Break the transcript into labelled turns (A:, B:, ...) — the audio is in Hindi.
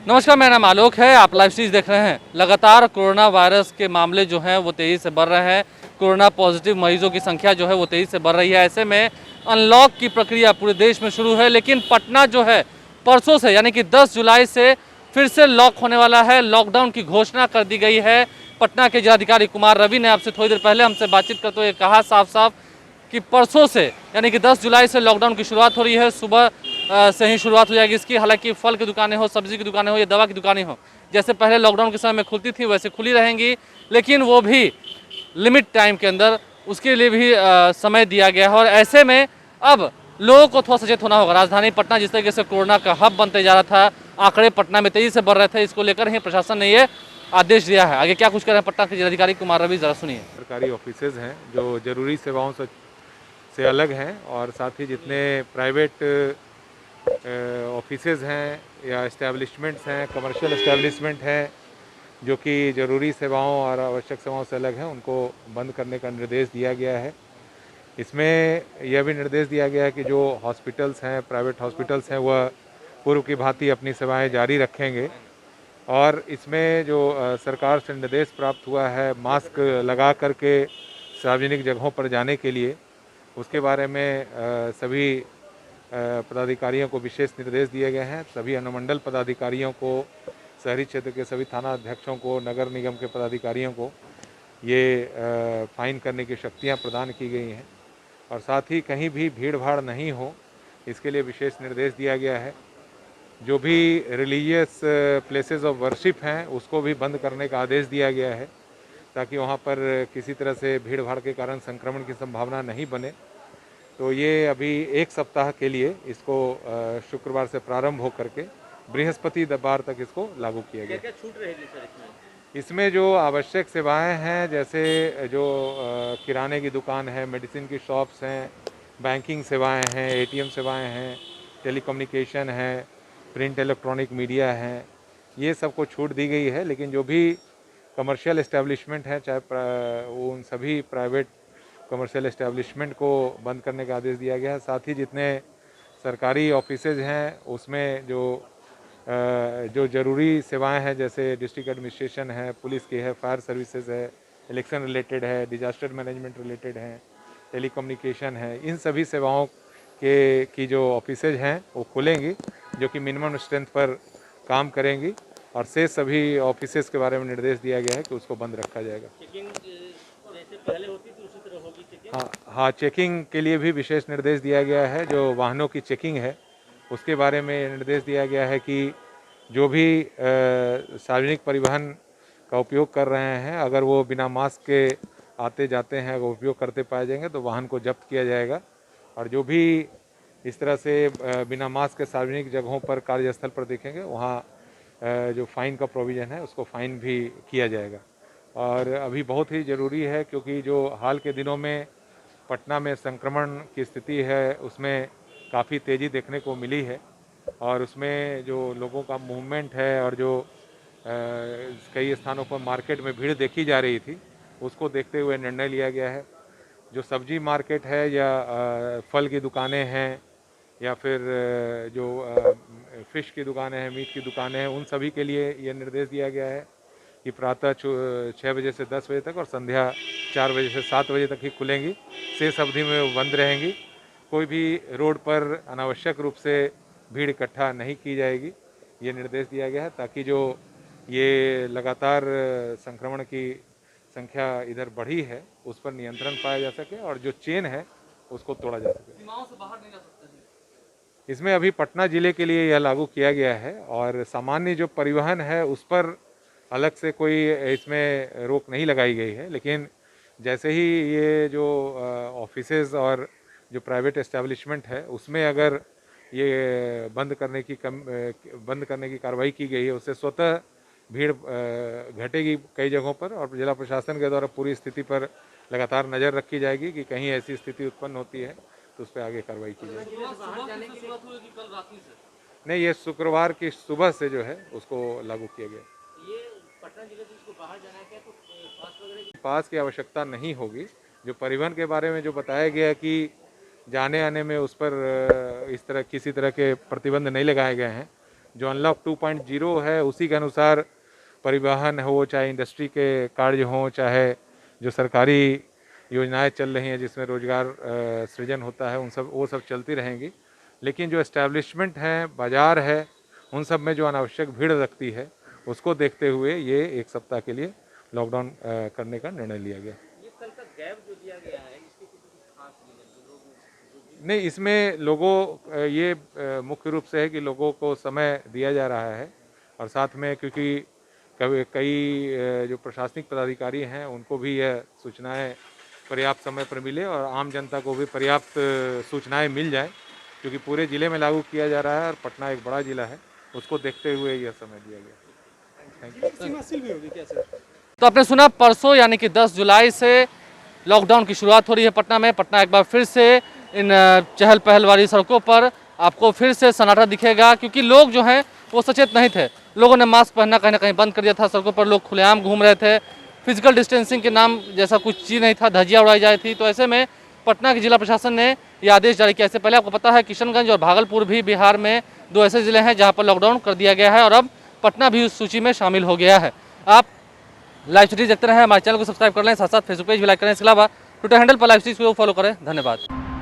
A: नमस्कार, मेरा नाम आलोक है। आप लाइव सीरीज देख रहे हैं। लगातार कोरोना वायरस के मामले जो हैं वो तेज़ी से बढ़ रहे हैं। कोरोना पॉजिटिव मरीजों की संख्या जो है वो तेज़ी से बढ़ रही है। ऐसे में अनलॉक की प्रक्रिया पूरे देश में शुरू है, लेकिन पटना जो है परसों से यानी कि 10 जुलाई से फिर से लॉक होने वाला है। लॉकडाउन की घोषणा कर दी गई है। पटना के जिलाधिकारी कुमार रवि ने आपसे थोड़ी देर पहले हमसे बातचीत करते हुए कहा साफ साफ कि परसों से यानी कि 10 जुलाई से लॉकडाउन की शुरुआत हो रही है। सुबह से ही शुरुआत हो जाएगी इसकी। हालांकि फल की दुकानें हो, सब्जी की दुकानें हो या दवा की दुकानें हो, जैसे पहले लॉकडाउन के समय में खुलती थी वैसे खुली रहेंगी, लेकिन वो भी लिमिट टाइम के अंदर। उसके लिए भी समय दिया गया है। और ऐसे में अब लोगों को थोड़ा सचेत होना होगा। राजधानी पटना जिस तरीके से कोरोना का हब बनते जा रहा था, आंकड़े पटना में तेजी से बढ़ रहे थे, इसको लेकर ही प्रशासन ने ये आदेश दिया है। आगे क्या कुछ कर रहे हैं पटना के जिलाधिकारी कुमार रवि, जरा सुनिए।
B: सरकारी ऑफिसेज हैं जो ज़रूरी सेवाओं से अलग हैं, और साथ ही जितने प्राइवेट ऑफिसेज हैं या इस्टेब्लिशमेंट्स हैं, कमर्शियल इस्टेब्लिशमेंट हैं जो कि ज़रूरी सेवाओं और आवश्यक सेवाओं से अलग हैं, उनको बंद करने का निर्देश दिया गया है। इसमें यह भी निर्देश दिया गया है कि जो हॉस्पिटल्स हैं, प्राइवेट हॉस्पिटल्स हैं, वह पूर्व की भांति अपनी सेवाएं जारी रखेंगे। और इसमें जो सरकार से निर्देश प्राप्त हुआ है मास्क लगा करके सार्वजनिक जगहों पर जाने के लिए, उसके बारे में सभी पदाधिकारियों को विशेष निर्देश दिए गए हैं। सभी अनुमंडल पदाधिकारियों को, शहरी क्षेत्र के सभी थाना अध्यक्षों को, नगर निगम के पदाधिकारियों को ये फाइन करने की शक्तियाँ प्रदान की गई हैं। और साथ ही कहीं भी भीड़ भाड़ नहीं हो, इसके लिए विशेष निर्देश दिया गया है। जो भी रिलीजियस प्लेसेस ऑफ वर्शिप हैं उसको भी बंद करने का आदेश दिया गया है, ताकि वहाँ पर किसी तरह से भीड़ भाड़ के कारण संक्रमण की संभावना नहीं बने। तो ये अभी एक सप्ताह के लिए इसको शुक्रवार से प्रारंभ हो करके बृहस्पतिवार तक इसको लागू किया गया।
A: क्या छूट रहेगी सर
B: इसमें जो आवश्यक सेवाएं हैं, जैसे जो किराने की दुकान है, मेडिसिन की शॉप्स हैं, बैंकिंग सेवाएं हैं, एटीएम सेवाएं हैं, टेलीकम्युनिकेशन है, प्रिंट इलेक्ट्रॉनिक मीडिया है, ये सबको छूट दी गई है। लेकिन जो भी कमर्शियल इस्टेब्लिशमेंट हैं, चाहे उन सभी प्राइवेट कमर्शियल इस्टेब्लिशमेंट को बंद करने का आदेश दिया गया है। साथ ही जितने सरकारी ऑफिसेज हैं उसमें जो ज़रूरी सेवाएं हैं, जैसे डिस्ट्रिक्ट एडमिनिस्ट्रेशन है, पुलिस की है, फायर सर्विसेज है, इलेक्शन रिलेटेड है, डिजास्टर मैनेजमेंट रिलेटेड है, टेलीकम्युनिकेशन है, इन सभी सेवाओं की जो ऑफिसेज हैं वो खुलेंगी, जो कि मिनिमम स्ट्रेंथ पर काम करेंगी। और शेष सभी ऑफिसेज के बारे में निर्देश दिया गया है कि उसको बंद रखा जाएगा।
A: चेकिंग जैसे पहले होती थी उसी तरह होगी चेकिंग?
B: हाँ, चेकिंग के लिए भी विशेष निर्देश दिया गया है। जो वाहनों की चेकिंग है उसके बारे में निर्देश दिया गया है कि जो भी सार्वजनिक परिवहन का उपयोग कर रहे हैं, अगर वो बिना मास्क के आते जाते हैं, अगर उपयोग करते पाए जाएंगे तो वाहन को जब्त किया जाएगा। और जो भी इस तरह से बिना मास्क के सार्वजनिक जगहों पर, कार्यस्थल पर देखेंगे, वहाँ जो फाइन का प्रोविज़न है उसको फाइन भी किया जाएगा। और अभी बहुत ही ज़रूरी है, क्योंकि जो हाल के दिनों में पटना में संक्रमण की स्थिति है उसमें काफ़ी तेज़ी देखने को मिली है, और उसमें जो लोगों का मूवमेंट है और जो कई स्थानों पर मार्केट में भीड़ देखी जा रही थी, उसको देखते हुए निर्णय लिया गया है। जो सब्जी मार्केट है या फल की दुकानें हैं या फिर जो फ़िश की दुकानें हैं, मीट की दुकानें हैं, उन सभी के लिए ये निर्देश दिया गया है कि प्रातः 6 बजे से 10 बजे तक और संध्या 4 बजे से 7 बजे तक ही खुलेंगी। शेष अवधि में वो बंद रहेंगी। कोई भी रोड पर अनावश्यक रूप से भीड़ इकट्ठा नहीं की जाएगी, ये निर्देश दिया गया है, ताकि जो ये लगातार संक्रमण की संख्या इधर बढ़ी है उस पर नियंत्रण पाया जा सके और जो चेन है उसको तोड़ा जा सके।
A: सीमाओं से बाहर नहीं जा सकते हैं।
B: इसमें अभी पटना ज़िले के लिए यह लागू किया गया है, और सामान्य जो परिवहन है उस पर अलग से कोई इसमें रोक नहीं लगाई गई है। लेकिन जैसे ही ये जो ऑफिसेज और जो प्राइवेट एस्टेब्लिशमेंट है उसमें अगर ये बंद करने की कार्रवाई की गई है, उससे स्वतः भीड़ घटेगी कई जगहों पर, और जिला प्रशासन के द्वारा पूरी स्थिति पर लगातार नज़र रखी जाएगी कि कहीं ऐसी स्थिति उत्पन्न होती है तो उस पर आगे कार्रवाई की जाएगी। नहीं, ये शुक्रवार की सुबह से जो है उसको लागू किया गया।
A: ये पटना जिले से इसको बाहर जाना है तो पास वगैरह
B: पास की आवश्यकता नहीं होगी। जो परिवहन के बारे में जो बताया गया है कि जाने आने में उस पर इस तरह किसी तरह के प्रतिबंध नहीं लगाए गए हैं, जो अनलॉक 2.0 है उसी के अनुसार परिवहन हो, चाहे इंडस्ट्री के कार्य हों, चाहे जो सरकारी योजनाएं चल रही हैं जिसमें रोजगार सृजन होता है, वो सब चलती रहेंगी। लेकिन जो एस्टैब्लिशमेंट हैं, बाज़ार है, उन सब में जो अनावश्यक भीड़ लगती है उसको देखते हुए ये 1 सप्ताह के लिए लॉकडाउन करने का निर्णय लिया गया।
A: ये कल का गैप जो दिया गया है इसकी कुछ खास
B: नहीं, इसमें लोगों ये मुख्य रूप से है कि लोगों को समय दिया जा रहा है और साथ में क्योंकि कई जो प्रशासनिक पदाधिकारी हैं उनको भी यह सूचनाएं पर्याप्त समय पर मिले और आम जनता को भी पर्याप्त सूचनाएं मिल जाए, क्योंकि पूरे ज़िले में लागू किया जा रहा है और पटना एक बड़ा ज़िला है, उसको देखते हुए यह समय दिया गया। Thank you.
C: सीमा सील भी होगी क्या सर?
A: तो आपने सुना, परसों यानी कि 10 जुलाई से लॉकडाउन की शुरुआत हो रही है पटना में। पटना एक बार फिर से इन चहल पहल वाली सड़कों पर आपको फिर से सन्नाटा दिखेगा, क्योंकि लोग जो हैं वो सचेत नहीं थे। लोगों ने मास्क पहनना कहीं ना कहीं बंद कर दिया था, सड़कों पर लोग खुलेआम घूम रहे थे, फिजिकल डिस्टेंसिंग के नाम जैसा कुछ चीज़ नहीं था, धज्जियाँ उड़ाई जाती थी। तो ऐसे में पटना की जिला प्रशासन ने ये आदेश जारी किया। इससे पहले आपको पता है किशनगंज और भागलपुर भी बिहार में 2 ऐसे ज़िले हैं जहाँ पर लॉकडाउन कर दिया गया है और अब पटना भी उस सूची में शामिल हो गया है। आप लाइव स्ट्रीट देखते रहें, हमारे चैनल को सब्सक्राइब कर लें, साथ साथ फेसबुक पेज भी लाइक करें। इसके अलावा ट्विटर हैंडल पर लाइव स्ट्रीट को फॉलो करें। धन्यवाद।